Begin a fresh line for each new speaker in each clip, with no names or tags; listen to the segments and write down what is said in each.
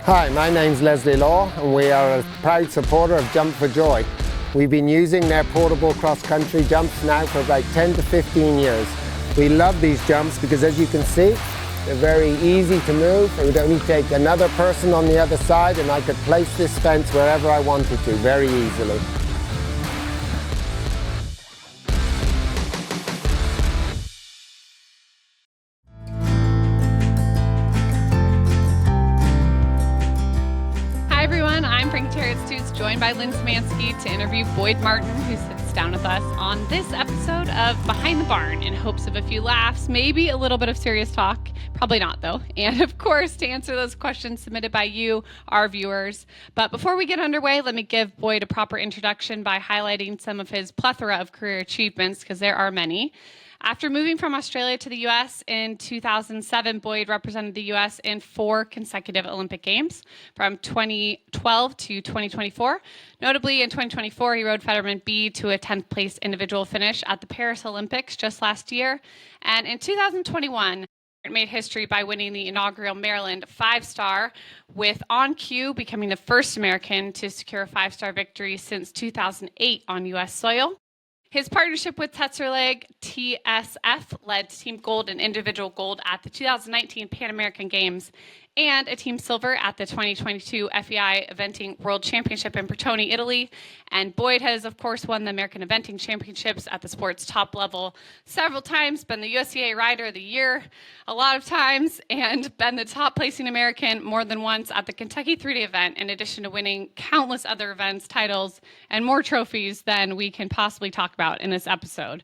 Hi, my name's Leslie Law, and we are a proud supporter of Jump for Joy. We've been using their portable cross-country jumps now for about 10 to 15 years. We love these jumps because, as you can see, they're very easy to move. It would only take another person on the other side, and I could place this fence wherever I wanted to very easily.
I'm Frankie Thieriot-Stutes, joined by Lynn Symansky to interview Boyd Martin, who sits down with us on this episode of Behind the Barn in hopes of a few laughs, maybe a little bit of serious talk. Probably not, though. And of course, to answer those questions submitted by you, our viewers. But before we get underway, let me give Boyd a proper introduction by highlighting some of his plethora of career achievements, because there are many. After moving from Australia to the U.S. in 2007, Boyd represented the U.S. in 4 consecutive Olympic Games from 2012 to 2024. Notably, in 2024, he rode Fetterman B to a 10th place individual finish at the Paris Olympics just last year. And in 2021, it made history by winning the inaugural Maryland 5-star, with On Cue becoming the first American to secure a 5-star victory since 2008 on U.S. soil. His partnership with Tetserleg TSF led to team gold and individual gold at the 2019 Pan American Games and a team silver at the 2022 FEI Eventing World Championship in Bertone, Italy. And Boyd has, of course, won the American Eventing Championships at the sport's top level several times, been the USCA Rider of the Year a lot of times, and been the top placing American more than once at the Kentucky 3-day event, in addition to winning countless other events, titles, and more trophies than we can possibly talk about in this episode.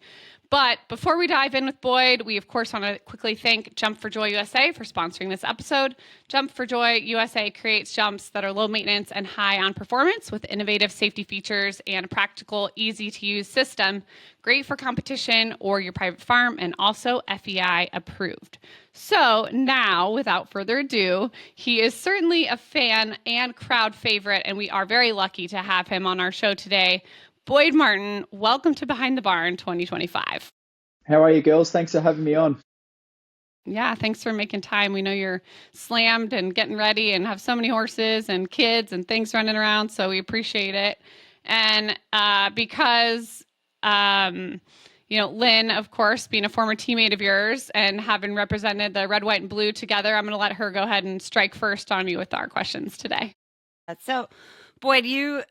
But before we dive in with Boyd, we of course want to quickly thank Jump for Joy USA for sponsoring this episode. Jump for Joy USA creates jumps that are low maintenance and high on performance with innovative safety features and a practical, easy to use system. Great for competition or your private farm, and also FEI approved. So now, without further ado, he is certainly a fan and crowd favorite, and we are very lucky to have him on our show today. Boyd Martin, welcome to Behind the Barn 2025.
How are you, girls? Thanks for having me on.
Yeah, thanks for making time. We know you're slammed and getting ready and have so many horses and kids and things running around, so we appreciate it. And because, Lynn, of course, being a former teammate of yours and having represented the red, white, and blue together, I'm going to let her go ahead and strike first on you with our questions today.
So, Boyd, you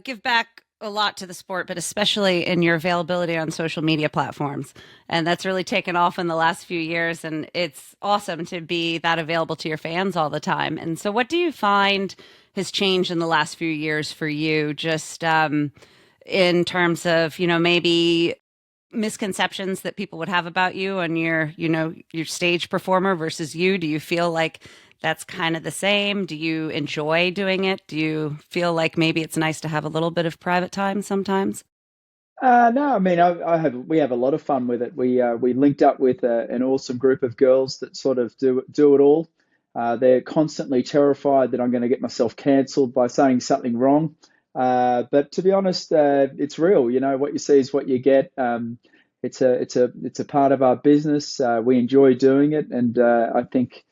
give back a lot to the sport, but especially in your availability on social media platforms. And that's really taken off in the last few years. And it's awesome to be that available to your fans all the time. And so what do you find has changed in the last few years for you, just in terms of, maybe misconceptions that people would have about you and your stage performer versus you? Do you feel like that's kind of the same? Do you enjoy doing it? Do you feel like maybe it's nice to have a little bit of private time sometimes?
No, I mean, we have a lot of fun with it. We linked up with an awesome group of girls that sort of do it all. They're constantly terrified that I'm going to get myself cancelled by saying something wrong. But to be honest, it's real. What you see is what you get. It's a part of our business. We enjoy doing it, and I think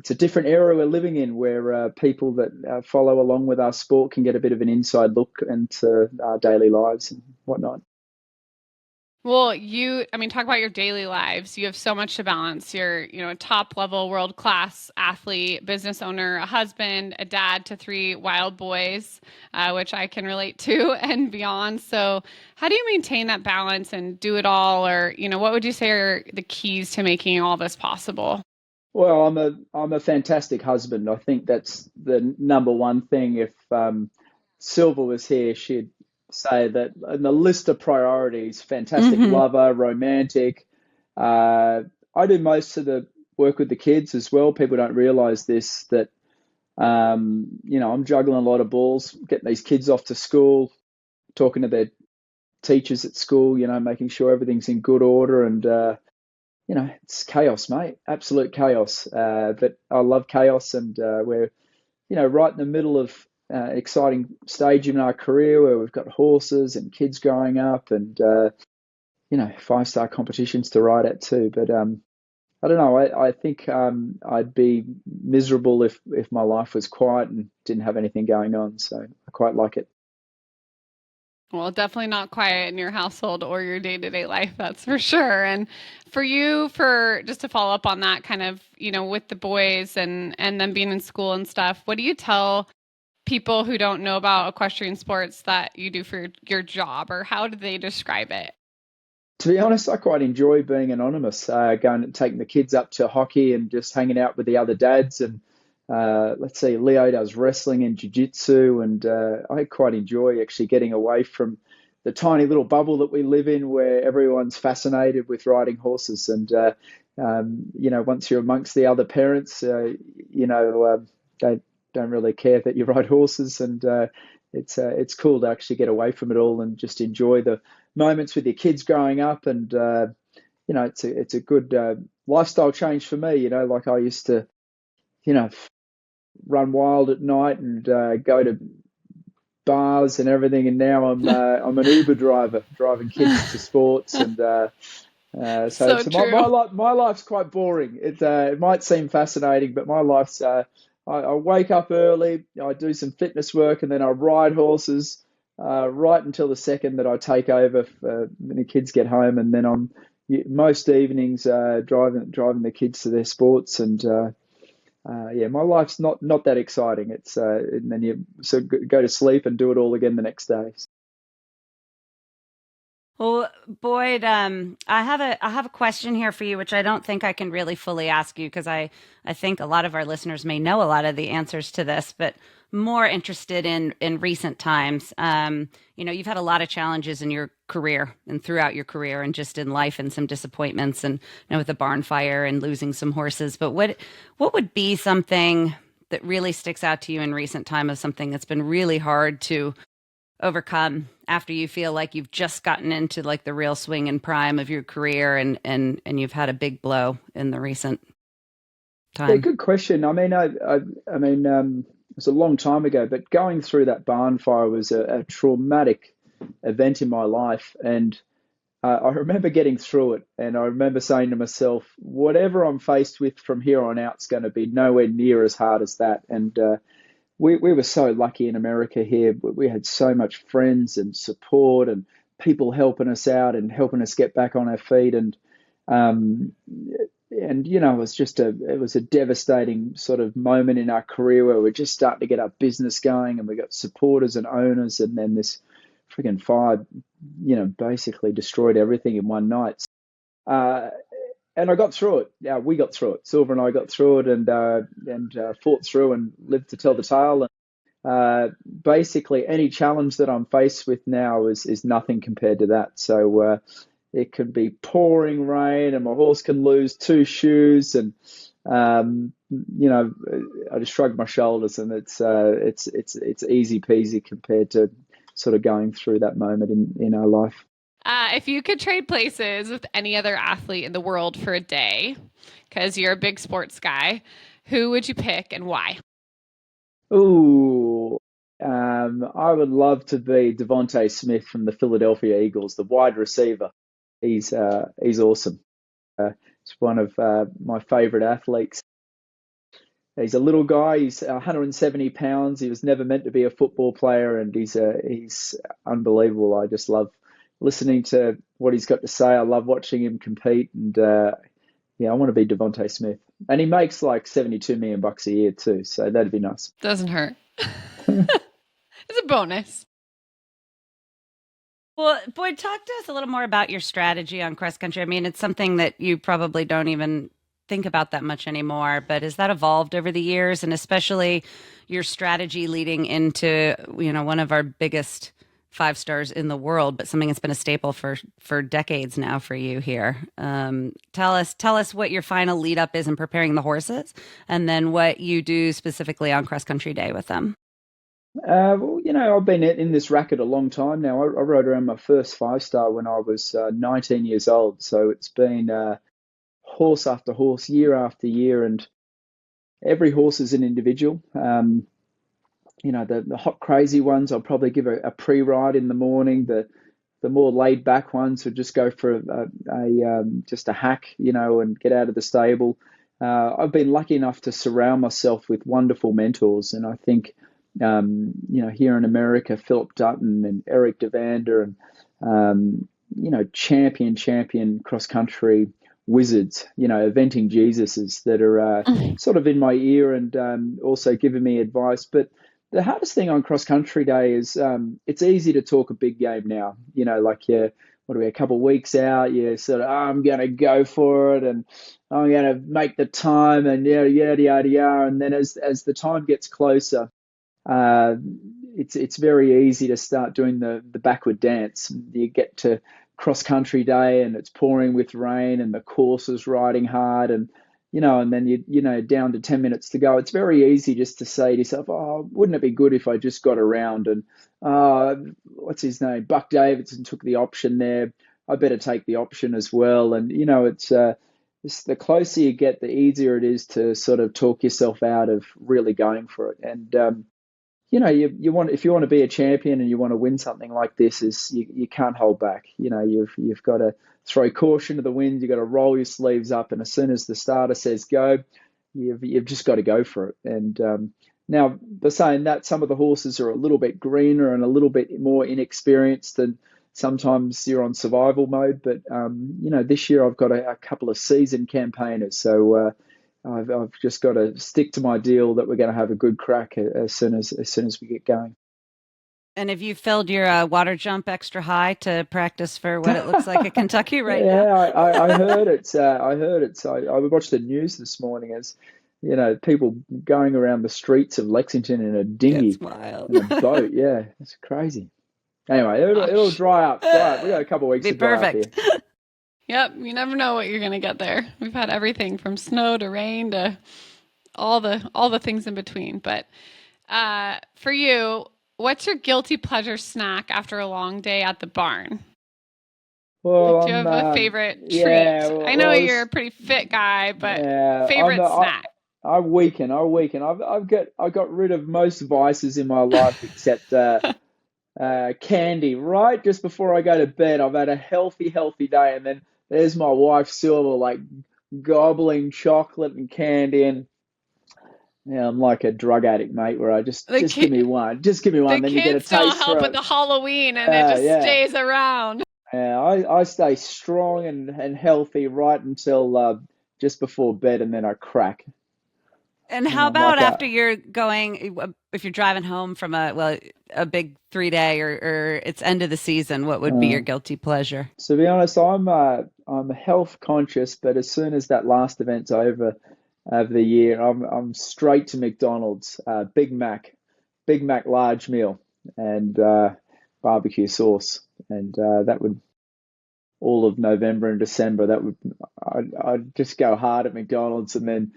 it's a different era we're living in, where people that follow along with our sport can get a bit of an inside look into our daily lives and whatnot.
Well, talk about your daily lives. You have so much to balance. You're, a top level, world-class athlete, business owner, a husband, a dad to 3 wild boys, which I can relate to and beyond. So how do you maintain that balance and do it all? Or, what would you say are the keys to making all this possible?
Well, I'm a fantastic husband. I think that's the number one thing. If Silver was here, she'd say that in the list of priorities: fantastic lover, romantic. I do most of the work with the kids as well. People don't realize this, that I'm juggling a lot of balls, getting these kids off to school, talking to their teachers at school, making sure everything's in good order, and it's chaos, mate. Absolute chaos. But I love chaos, and we're, right in the middle of exciting stage in our career where we've got horses and kids growing up, and 5-star competitions to ride at too. But I don't know. I think I'd be miserable if my life was quiet and didn't have anything going on. So I quite like it.
Well, definitely not quiet in your household or your day-to-day life, that's for sure. And for you, for just to follow up on that kind of, with the boys and them being in school and stuff, what do you tell people who don't know about equestrian sports that you do for your job, or how do they describe it?
To be honest, I quite enjoy being anonymous, going and taking the kids up to hockey and just hanging out with the other dads. And let's see, Leo does wrestling and jiu-jitsu, and I quite enjoy actually getting away from the tiny little bubble that we live in, where everyone's fascinated with riding horses. And once you're amongst the other parents, they don't really care that you ride horses, and it's cool to actually get away from it all and just enjoy the moments with your kids growing up. And it's a good lifestyle change for me. Like I used to run wild at night and go to bars and everything, and now I'm an Uber driver driving kids to sports. And
So
so
true.
my life's quite boring. It might seem fascinating, but my life's I wake up early, I do some fitness work, and then I ride horses right until the second that I take over when the kids get home. And then I'm most evenings driving the kids to their sports. And yeah, my life's not that exciting. It's and then you go to sleep and do it all again the next day.
Well, Boyd, I have a question here for you, which I don't think I can really fully ask you because I think a lot of our listeners may know a lot of the answers to this, but more interested in recent times. You've had a lot of challenges in your career and throughout your career, and just in life, and some disappointments, and with the barn fire and losing some horses. But what would be something that really sticks out to you in recent time, of something that's been really hard to overcome after you feel like you've just gotten into like the real swing and prime of your career, and you've had a big blow in the recent
Yeah,
time?
good question. I mean, it was a long time ago, but going through that barn fire was a traumatic event in my life. And I remember getting through it, and I remember saying to myself, whatever I'm faced with from here on out is going to be nowhere near as hard as that. And we were so lucky in America here. We had so much friends and support and people helping us out and helping us get back on our feet. Um, it was a devastating sort of moment in our career where we're just starting to get our business going, and we got supporters and owners, and then this freaking fire, basically destroyed everything in one night. Uh, and I got through it. Yeah, we got through it. Silver and I got through it, and fought through and lived to tell the tale. And basically, any challenge that I'm faced with now is nothing compared to that. So it could be pouring rain, and my horse can lose two shoes, and I just shrug my shoulders, and it's easy peasy compared to sort of going through that moment in our life.
If you could trade places with any other athlete in the world for a day, because you're a big sports guy, who would you pick and why?
Ooh, I would love to be Devonte Smith from the Philadelphia Eagles, the wide receiver. He's awesome. He's one of my favorite athletes. He's a little guy. He's 170 pounds. He was never meant to be a football player, and he's unbelievable. I just love listening to what he's got to say. I love watching him compete, and yeah, I want to be Devonte Smith. And he makes like 72 million bucks a year too, so that'd be nice.
Doesn't hurt. It's a bonus.
Well, Boyd, talk to us a little more about your strategy on cross country. I mean, it's something that you probably don't even think about that much anymore, but has that evolved over the years? And especially your strategy leading into, one of our biggest five stars in the world, but something that's been a staple for decades now for you here. Tell us what your final lead up is in preparing the horses, and then what you do specifically on cross country day with them.
Well, I've been in this racket a long time now. I rode around my first five star when I was 19 years old. So it's been horse after horse, year after year, and every horse is an individual. The hot crazy ones, I'll probably give a pre-ride in the morning. The the more laid back ones would just go for just a hack, and get out of the stable. I've been lucky enough to surround myself with wonderful mentors, and I think here in America, Philip Dutton and Eric Devander and champion cross country wizards, eventing Jesuses that are sort of in my ear and also giving me advice. But the hardest thing on cross country day is it's easy to talk a big game now. Like what are we, a couple of weeks out? You sort of, I'm going to go for it and I'm going to make the time and yada, yada, yada, yada. And then as the time gets closer, it's very easy to start doing the backward dance. You get to cross country day and it's pouring with rain and the course is riding hard and then you down to 10 minutes to go. It's very easy just to say to yourself, oh, wouldn't it be good if I just got around and what's his name? Buck Davidson took the option there. I better take the option as well. And it's the closer you get, the easier it is to sort of talk yourself out of really going for it. And you want, if you want to be a champion and you want to win something like this, is you can't hold back. You've got to throw caution to the wind. You've got to roll your sleeves up, and as soon as the starter says go, you've just got to go for it. And now, by saying that, some of the horses are a little bit greener and a little bit more inexperienced, and sometimes you're on survival mode. But this year I've got a couple of seasoned campaigners, so I've just got to stick to my deal that we're going to have a good crack as soon as we get going.
And have you filled your water jump extra high to practice for what it looks like at Kentucky now?
Yeah, I heard it. I heard it. So I watched the news this morning as people going around the streets of Lexington in a dinghy,
That's wild.
in a boat. Yeah, it's crazy. Anyway, it'll dry up. We got a couple of weeks
Be
to dry
perfect.
up here.
Yep, you never know what you're gonna get there. We've had everything from snow to rain to all the things in between. But for you, what's your guilty pleasure snack after a long day at the barn?
Well,
Do you have a favorite treat?
yeah,
I know you're a pretty fit guy, but favorite snack.
I weaken. I got rid of most vices in my life except candy. Right just before I go to bed, I've had a healthy day, and then there's my wife Silver, like gobbling chocolate and candy, and I'm like a drug addict, mate. Where I just give me one, then you get a taste
don't help
for
with
it.
the Halloween, and it just stays around.
Yeah, I stay strong and healthy right until just before bed, and then I crack.
And how about after you're going, if you're driving home from a big 3-day or it's end of the season, what would be your guilty pleasure?
To be honest, I'm health conscious, but as soon as that last event's over of the year, I'm straight to McDonald's, Big Mac large meal, and barbecue sauce, and that would all of November and December. I'd just go hard at McDonald's, and then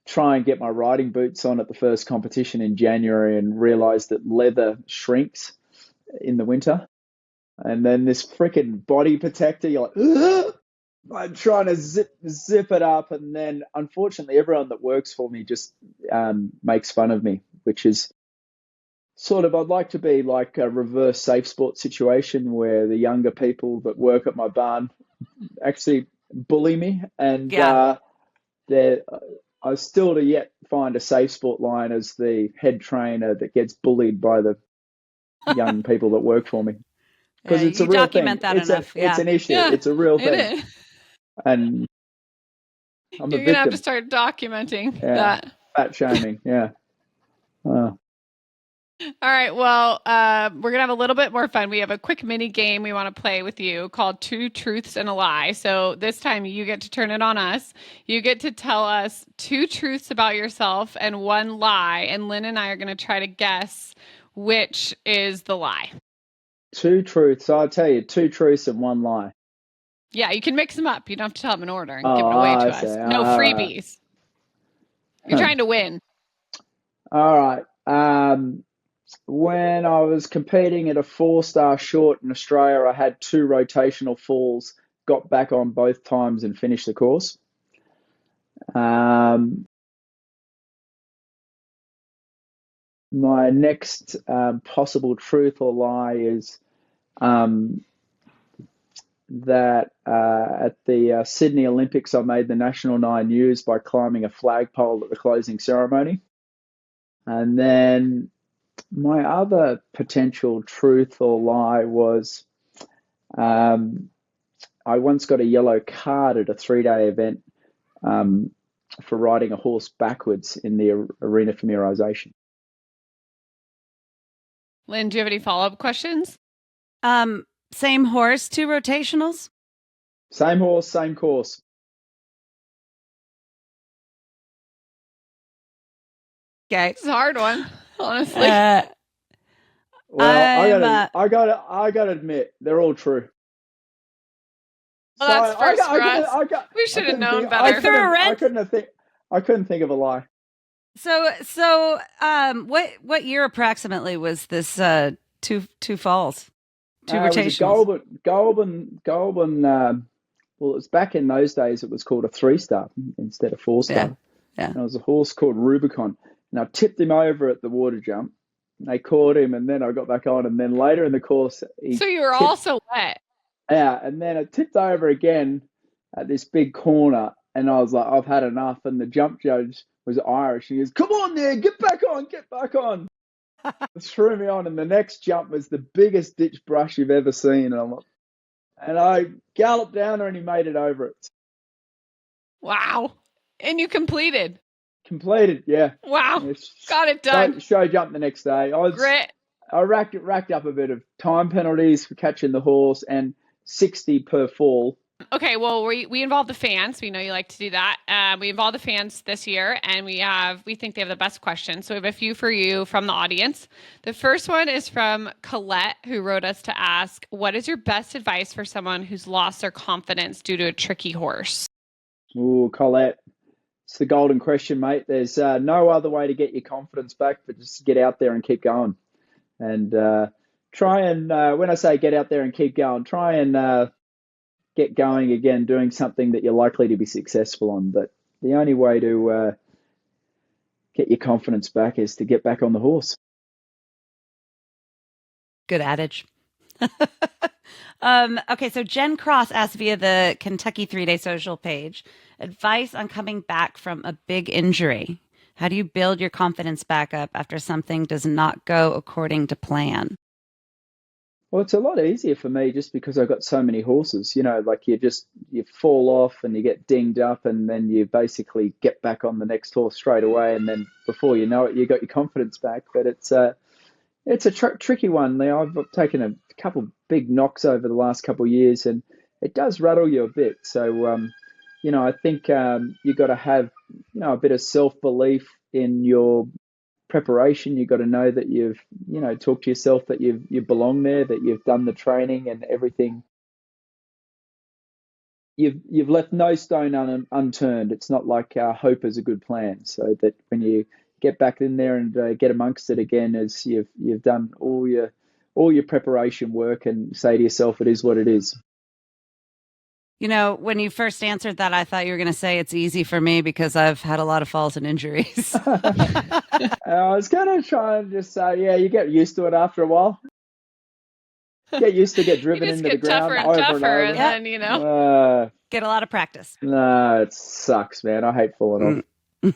try and get my riding boots on at the first competition in January and realize that leather shrinks in the winter. And then this freaking body protector, you're like, ugh! I'm trying to zip it up. And then unfortunately, everyone that works for me just makes fun of me, which is sort of, I'd like to be like a reverse safe sport situation where the younger people that work at my barn actually bully me. And I still to yet find a safe sport line as the head trainer that gets bullied by the young people that work for me. Because it's a real thing. It's an issue. Yeah, it's a real thing. And I'm
You're going to have to start documenting that.
Fat shaming, yeah.
All right. Well, we're going to have a little bit more fun. We have a quick mini game we want to play with you called Two Truths and a Lie. So this time you get to turn it on us. You get to tell us 2 truths about yourself and 1 lie. And Lynn and I are going to try to guess which is the lie. 2 truths.
I'll tell you, 2 truths and 1 lie.
Yeah, you can mix them up. You don't have to tell them in order and give it away to us. No freebies. You're trying to win.
All right. When I was competing at a 4-star short in Australia, I had 2 rotational falls, got back on both times and finished the course. My next possible truth or lie is that at the Sydney Olympics, I made the national 9 news by climbing a flagpole at the closing ceremony. And then my other potential truth or lie was I once got a yellow card at a 3-day event for riding a horse backwards in the arena familiarization.
Lynn, do you have any follow-up questions?
Same horse, 2 rotationals?
Same horse, same course.
Okay.
It's a hard one, honestly.
Well, I gotta admit, they're all true.
Well, that's first for us. We should have known better.
I couldn't think of a lie.
So, what year approximately was this two falls, 2 rotations?
Goulburn. Well, it was back in those days. It was called a 3-star instead of 4-star.
Yeah.
And it was a horse called Rubicon. And I tipped him over at the water jump. And they caught him, and then I got back on. And then later in the course,
so you were also wet.
Yeah, and then it tipped over again at this big corner, and I was like, I've had enough. And the jump judge was Irish. He goes, "Come on there, get back on, get back on." Threw me on, and the next jump was the biggest ditch brush you've ever seen. And I galloped down there, and he made it over it.
Wow. And you completed.
Completed, yeah.
Wow.
Yeah,
got it done.
Show jump the next day.
Grit.
I racked up a bit of time penalties for catching the horse and 60 per fall.
Okay, well, we involve the fans. We know you like to do that. We involve the fans this year, and we think they have the best questions. So we have a few for you from the audience. The first one is from Colette, who wrote us to ask, what is your best advice for someone who's lost their confidence due to a tricky horse?
Ooh, Colette, it's the golden question, mate. There's no other way to get your confidence back but just get out there and keep going. And try and, when I say get out there and keep going, try and get going again, doing something that you're likely to be successful on. But the only way to get your confidence back is to get back on the horse.
Good adage. Okay, so Jen Cross asked via the Kentucky 3-Day Social page, advice on coming back from a big injury. How do you build your confidence back up after something does not go according to plan?
Well, it's a lot easier for me just because I've got so many horses. You know, like you fall off and you get dinged up, and then you basically get back on the next horse straight away, and then before you know it, you got your confidence back. But it's a tricky one. Now, I've taken a couple big knocks over the last couple of years, and it does rattle you a bit. So, I think you got to have a bit of self-belief in your preparation. You've got to know that you've talk to yourself that you belong there, that you've done the training and everything. You've left no stone unturned. It's not like hope is a good plan. So that when you get back in there and get amongst it again, as you've done all your preparation work, and say to yourself, it is what it is.
When you first answered that, I thought you were going to say it's easy for me because I've had a lot of falls and injuries.
I was going to try and just say, yeah, you get used to it after a while. Get used to get driven into the ground
tougher and tougher, and then
get a lot of practice.
No, it sucks, man. I hate falling off.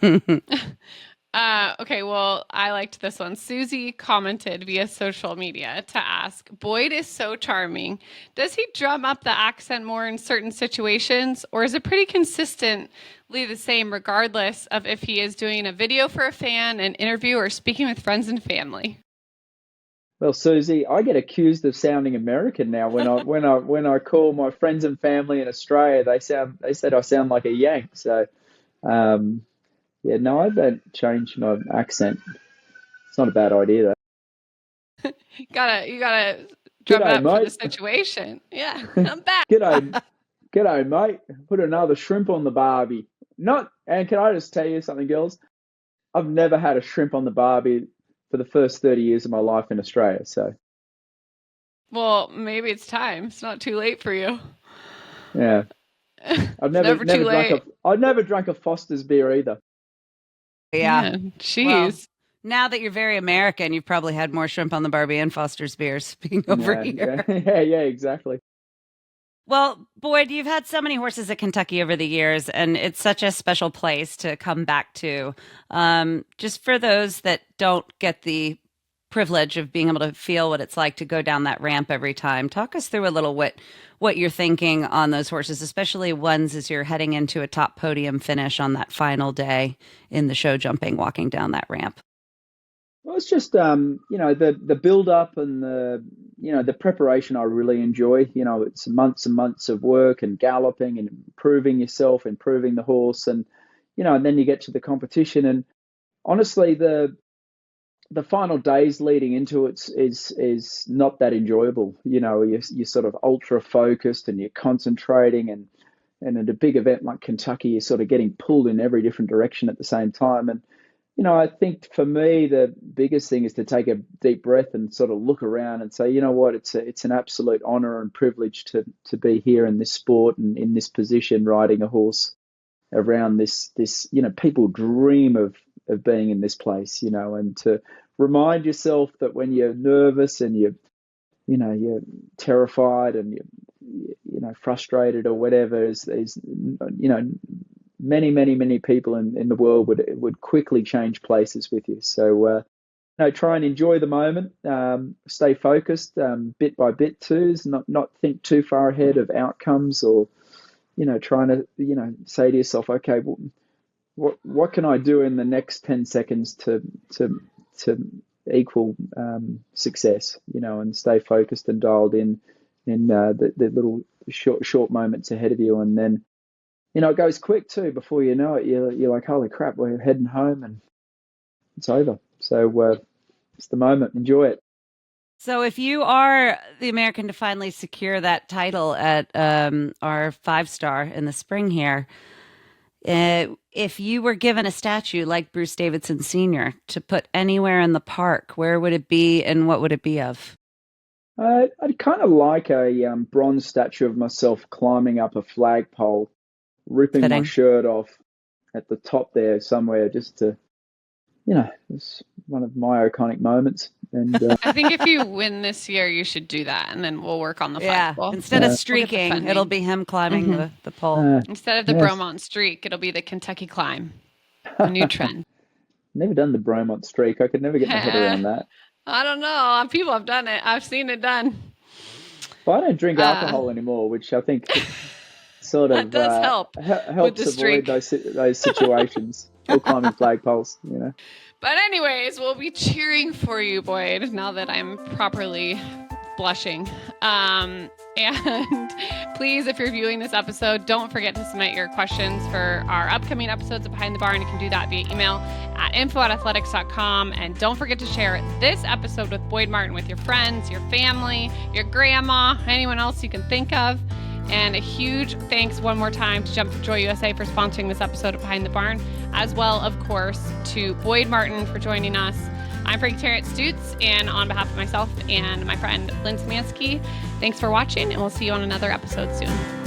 Okay, well, I liked this one. Susie commented via social media to ask, Boyd is so charming. Does he drum up the accent more in certain situations, or is it pretty consistently the same regardless of if he is doing a video for a fan, an interview, or speaking with friends and family?
Well, Susie, I get accused of sounding American now. When I call my friends and family in Australia, they said I sound like a Yank. So, yeah, no, I don't change my accent. It's not a bad idea, though.
You gotta drum it up for the situation. Yeah, I'm back.
G'day, mate. Put another shrimp on the barbie. And can I just tell you something, girls? I've never had a shrimp on the barbie for the first 30 years of my life in Australia. So,
well, maybe it's time. It's not too late for you.
Yeah, I've never drank a Foster's beer either.
Yeah.
Jeez.
Well, now that you're very American, you've probably had more shrimp on the barbie and Foster's beers being over here.
Yeah, exactly.
Well, Boyd, you've had so many horses at Kentucky over the years, and it's such a special place to come back to. Just for those that don't get the privilege of being able to feel what it's like to go down that ramp every time, talk us through a little what you're thinking on those horses, especially ones as you're heading into a top podium finish on that final day in the show jumping, walking down that ramp.
Well, it's just the build up and the preparation I really enjoy. It's months and months of work and galloping and improving yourself, improving the horse, and and then you get to the competition. And honestly, the final days leading into it is not that enjoyable. You're sort of ultra focused and you're concentrating, and at a big event like Kentucky, you're sort of getting pulled in every different direction at the same time. And I think for me, the biggest thing is to take a deep breath and sort of look around and say, you know what, it's an absolute honor and privilege to be here in this sport and in this position, riding a horse around this. People dream of being in this place, and to remind yourself that when you're nervous and you're terrified and you're frustrated or whatever, is many people in the world would quickly change places with you. So try and enjoy the moment, stay focused, bit by bit too, is not think too far ahead of outcomes, or trying to say to yourself, okay, well, what can I do in the next 10 seconds to equal success, and stay focused and dialed in the little short moments ahead of you. And then it goes quick too. Before you know it, you're like, holy crap, we're heading home and it's over. So it's the moment. Enjoy it.
So if you are the American to finally secure that title at our 5-star in the spring here, if you were given a statue like Bruce Davidson Sr. to put anywhere in the park, where would it be and what would it be of?
I'd kind of like a bronze statue of myself climbing up a flagpole, ripping my shirt off at the top there somewhere, just to, it's one of my iconic moments. And
I think if you win this year, you should do that, and then we'll work on the flagpole.
Instead of streaking, it'll be him climbing the pole.
Instead of the Bromont streak, it'll be the Kentucky climb, a new trend.
Never done the Bromont streak. I could never get my head around that.
I don't know. People have done it. I've seen it done.
Well, I don't drink alcohol anymore, which I think sort of
that does
helps avoid those situations. Or climbing flagpoles,
But anyways, we'll be cheering for you, Boyd, now that I'm properly blushing. And please, if you're viewing this episode, don't forget to submit your questions for our upcoming episodes of Behind the Barn. You can do that via email at info@athletics.com. And don't forget to share this episode with Boyd Martin with your friends, your family, your grandma, anyone else you can think of. And a huge thanks one more time to Jump for Joy USA for sponsoring this episode of Behind the Barn, as well, of course, to Boyd Martin for joining us. I'm Frankie Thieriot-Stutes, and on behalf of myself and my friend Lynn Symansky, thanks for watching, and we'll see you on another episode soon.